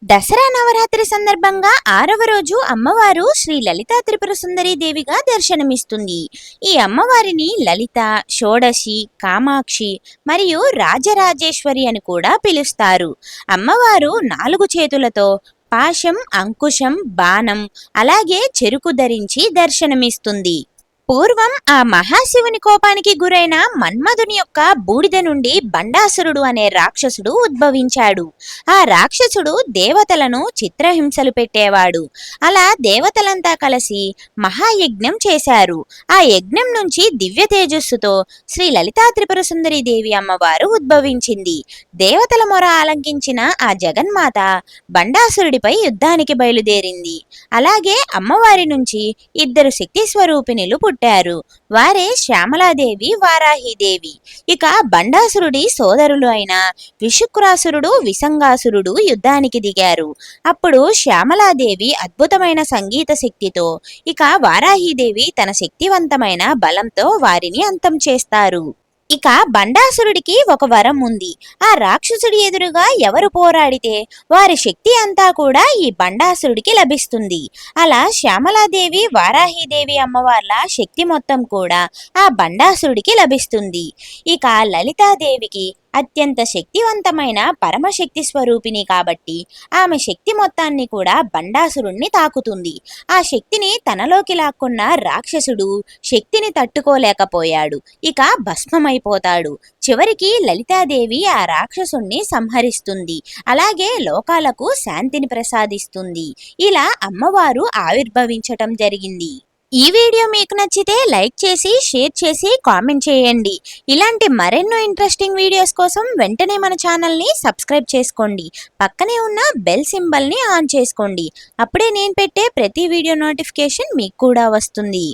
దసరా నవరాత్రి సందర్భంగా 6వ రోజు అమ్మవారు శ్రీ లలితా త్రిపుర సుందరి దేవిగా దర్శనమిస్తుంది. ఈ అమ్మవారిని లలిత, షోడశి, కామాక్షి మరియు రాజరాజేశ్వరి అని కూడా పిలుస్తారు. అమ్మవారు 4 చేతులతో పాశం, అంకుశం, బాణం అలాగే చెరుకు ధరించి దర్శనమిస్తుంది. పూర్వం ఆ మహాశివుని కోపానికి గురైన మన్మధుని యొక్క బూడిద నుండి బండాసురుడు అనే రాక్షసుడు ఉద్భవించాడు. ఆ రాక్షసుడు దేవతలను చిత్రహింసలు పెట్టేవాడు. అలా దేవతలంతా కలిసి మహాయజ్ఞం చేశారు. ఆ యజ్ఞం నుంచి దివ్య తేజస్సుతో శ్రీ లలితా త్రిపుర సుందరి దేవి అమ్మవారు ఉద్భవించింది. దేవతల మొర ఆలంకించిన ఆ జగన్మాత బండాసురుడిపై యుద్ధానికి బయలుదేరింది. అలాగే అమ్మవారి నుంచి 2 శక్తి స్వరూపిణులు పుట్టారు. వారే శ్యామలాదేవి, వారాహిదేవి. ఇక బండాసురుడి సోదరులు అయిన విషుక్రాసురుడు, విసంగాసురుడు యుద్ధానికి దిగారు. అప్పుడు శ్యామలాదేవి అద్భుతమైన సంగీత శక్తితో, ఇక వారాహిదేవి తన శక్తివంతమైన బలంతో వారిని అంతం చేస్తారు. ఇక బండాసురుడికి ఒక వరం ఉంది. ఆ రాక్షసుడి ఎదురుగా ఎవరు పోరాడితే వారి శక్తి అంతా కూడా ఈ బండాసురుడికి లభిస్తుంది. అలా శ్యామలాదేవి, వారాహిదేవి అమ్మవార్ల శక్తి మొత్తం కూడా ఆ బండాసురుడికి లభిస్తుంది. ఇక లలితాదేవికి అత్యంత శక్తివంతమైన పరమశక్తి స్వరూపిణి కాబట్టి ఆమె శక్తి మొత్తాన్ని కూడా బండాసురుణ్ణి తాకుతుంది. ఆ శక్తిని తనలోకి లాక్కున్న రాక్షసుడు శక్తిని తట్టుకోలేకపోయాడు. ఇక భస్మమైపోతాడు. చివరికి లలితాదేవి ఆ రాక్షసుణ్ణి సంహరిస్తుంది. అలాగే లోకాలకు శాంతిని ప్రసాదిస్తుంది. ఇలా అమ్మవారు ఆవిర్భవించటం జరిగింది. ఈ వీడియో మీకు నచ్చితే లైక్ చేసి, షేర్ చేసి, కామెంట్ చేయండి. ఇలాంటి మరెన్నో ఇంట్రెస్టింగ్ వీడియోస్ కోసం వెంటనే మన ఛానల్ని సబ్స్క్రైబ్ చేసుకోండి. పక్కనే ఉన్న బెల్ సింబల్ని ఆన్ చేసుకోండి. అప్పుడే నేను పెట్టే ప్రతి వీడియో నోటిఫికేషన్ మీకు కూడా వస్తుంది.